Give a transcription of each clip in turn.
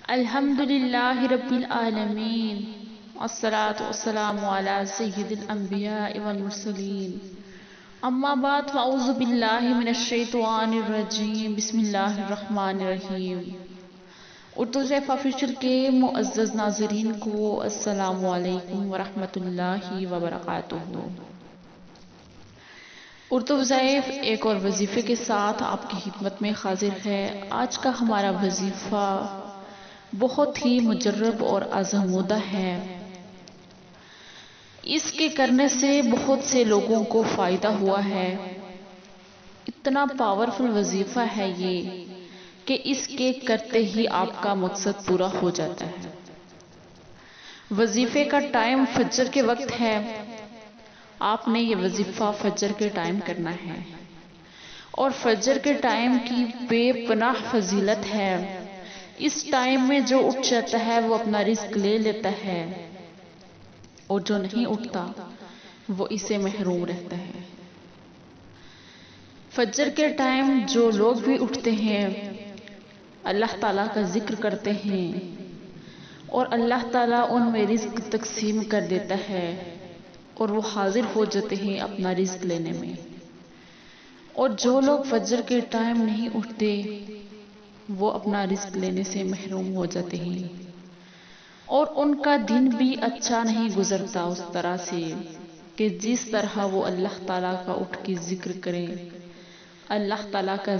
الحمدللہ رب العالمین والصلاة والسلام علی سید الانبیاء والمرسلین اما بعد فاعوذ باللہ من الشیطان الرجیم بسم اللہ الرحمن الرحیم۔ اردو زیف آفیشل کے معزز ناظرین کو السلام علیکم ورحمۃ اللہ وبرکاتہ۔ اردو زیف ایک اور وظیفے کے ساتھ آپ کی خدمت میں حاضر ہے۔ آج کا ہمارا وظیفہ بہت ہی مجرب اور آزمودہ ہے۔ اس کے کرنے سے بہت سے لوگوں کو فائدہ ہوا ہے۔ اتنا پاورفل وظیفہ ہے یہ کہ اس کے کرتے ہی آپ کا مقصد پورا ہو جاتا ہے۔ وظیفے کا ٹائم فجر کے وقت ہے۔ آپ نے یہ وظیفہ فجر کے ٹائم کرنا ہے، اور فجر کے ٹائم کی بے پناہ فضیلت ہے۔ اس ٹائم میں جو اٹھ جاتا ہے وہ اپنا رزق لے لیتا ہے، اور جو نہیں اٹھتا وہ اسے محروم رہتا ہے۔ فجر کے ٹائم جو لوگ بھی اٹھتے ہیں، اللہ تعالیٰ کا ذکر کرتے ہیں، اور اللہ تعالیٰ ان میں رزق تقسیم کر دیتا ہے، اور وہ حاضر ہو جاتے ہیں اپنا رزق لینے میں۔ اور جو لوگ فجر کے ٹائم نہیں اٹھتے وہ اپنا رزق لینے سے محروم ہو جاتے ہیں، اور ان کا دن بھی اچھا نہیں گزرتا اس طرح سے کہ جس طرح وہ اللہ تعالیٰ کا اٹھ کے ذکر کریں، اللہ تعالیٰ کا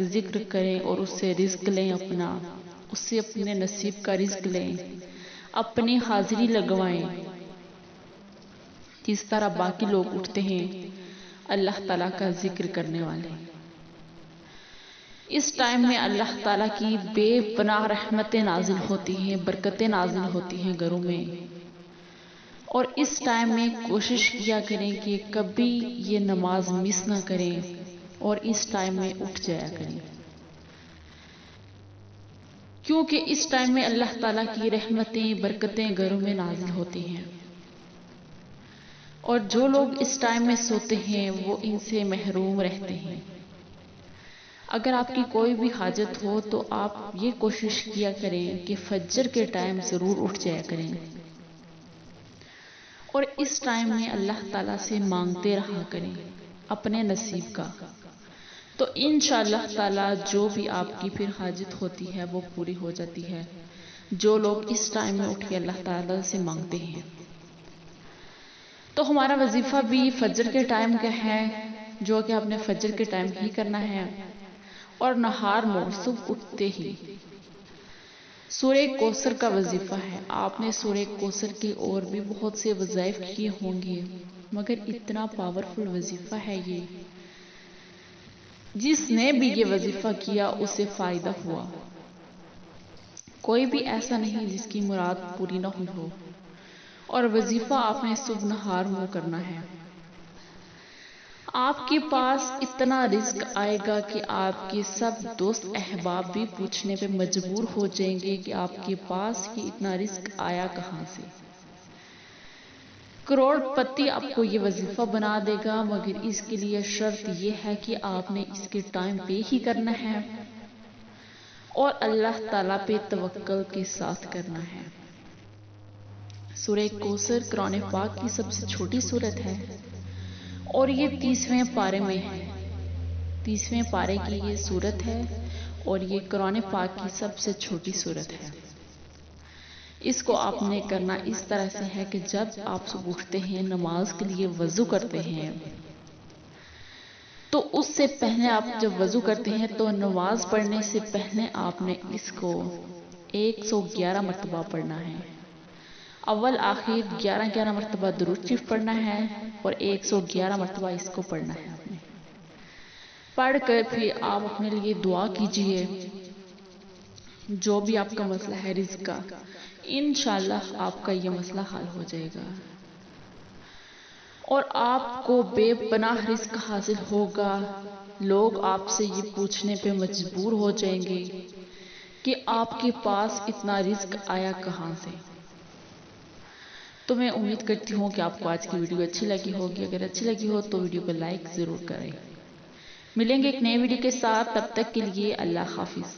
ذکر کریں اور اس سے رزق لیں، اس سے اپنے نصیب کا رزق لیں، اپنی حاضری لگوائیں، جس طرح باقی لوگ اٹھتے ہیں اللہ تعالیٰ کا ذکر کرنے والے۔ اس ٹائم میں اللہ تعالیٰ کی بے پناہ رحمتیں نازل ہوتی ہیں، برکتیں نازل ہوتی ہیں گھروں میں۔ اور اس ٹائم میں کوشش کیا کریں کہ کبھی یہ نماز مس نہ کریں، اور اس ٹائم میں اٹھ جایا کریں، کیونکہ اس ٹائم میں اللہ تعالیٰ کی رحمتیں برکتیں گھروں میں نازل ہوتی ہیں، اور جو لوگ اس ٹائم میں سوتے ہیں وہ ان سے محروم رہتے ہیں۔ اگر آپ کی کوئی بھی حاجت ہو تو آپ یہ کوشش کیا کریں کہ فجر کے ٹائم ضرور اٹھ جایا کریں، اور اس ٹائم میں اللہ تعالیٰ سے مانگتے رہا کریں اپنے نصیب کا، تو انشاءاللہ تعالیٰ جو بھی آپ کی پھر حاجت ہوتی ہے وہ پوری ہو جاتی ہے، جو لوگ اس ٹائم میں اٹھ کے اللہ تعالیٰ سے مانگتے ہیں۔ تو ہمارا وظیفہ بھی فجر کے ٹائم کا ہے، جو کہ آپ نے فجر کے ٹائم ہی کرنا ہے، اور نہار صبح اٹھتے ہی سورہ کوثر کا وظیفہ ہے۔ آپ نے سورہ کوثر کے اور بھی بہت سے وظائف کیے ہوں گے، مگر اتنا پاورفل وظیفہ ہے یہ، جس نے بھی یہ وظیفہ کیا اسے فائدہ ہوا۔ کوئی بھی ایسا نہیں جس کی مراد پوری نہ ہوئی ہو، اور وظیفہ آپ نے صبح نہار کرنا ہے۔ آپ کے پاس اتنا رزق آئے گا کہ آپ کے سب دوست احباب بھی پوچھنے پہ مجبور ہو جائیں گے کہ آپ کے پاس یہ اتنا رزق آیا کہاں سے۔ کروڑ پتی آپ کو یہ وظیفہ بنا دے گا، مگر اس کے لیے شرط یہ ہے کہ آپ نے اس کے ٹائم پہ ہی کرنا ہے، اور اللہ تعالیٰ پہ توکل کے ساتھ کرنا ہے۔ سورہ کوثر قرآن پاک کی سب سے چھوٹی سورت ہے، اور یہ 30ویں پارے میں ہے۔ 30ویں پارے کی یہ سورت ہے، اور یہ قرآن پاک کی سب سے چھوٹی سورت ہے۔ اس کو آپ نے کرنا اس طرح سے ہے کہ جب آپ صبح اٹھتے ہیں، نماز کے لیے وضو کرتے ہیں، تو اس سے پہلے آپ جب وضو کرتے ہیں تو نماز پڑھنے سے پہلے آپ نے اس کو 111 مرتبہ پڑھنا ہے۔ اول آخر 11 مرتبہ درود شریف پڑھنا ہے، اور 111 مرتبہ اس کو پڑھنا ہے۔ آپ نے پڑھ کر پھر آپ اپنے لیے دعا کیجئے، جو بھی آپ کا مسئلہ ہے رزق کا، انشاءاللہ آپ کا یہ مسئلہ حل ہو جائے گا، اور آپ کو بے پناہ رزق حاصل ہوگا۔ لوگ آپ سے یہ پوچھنے پہ مجبور ہو جائیں گے کہ آپ کے پاس اتنا رزق آیا کہاں سے۔ تو میں امید کرتی ہوں کہ آپ کو آج کی ویڈیو اچھی لگی ہوگی۔ اگر اچھی لگی ہو تو ویڈیو کو لائک ضرور کریں۔ ملیں گے ایک نئے ویڈیو کے ساتھ، تب تک کے لیے اللہ حافظ۔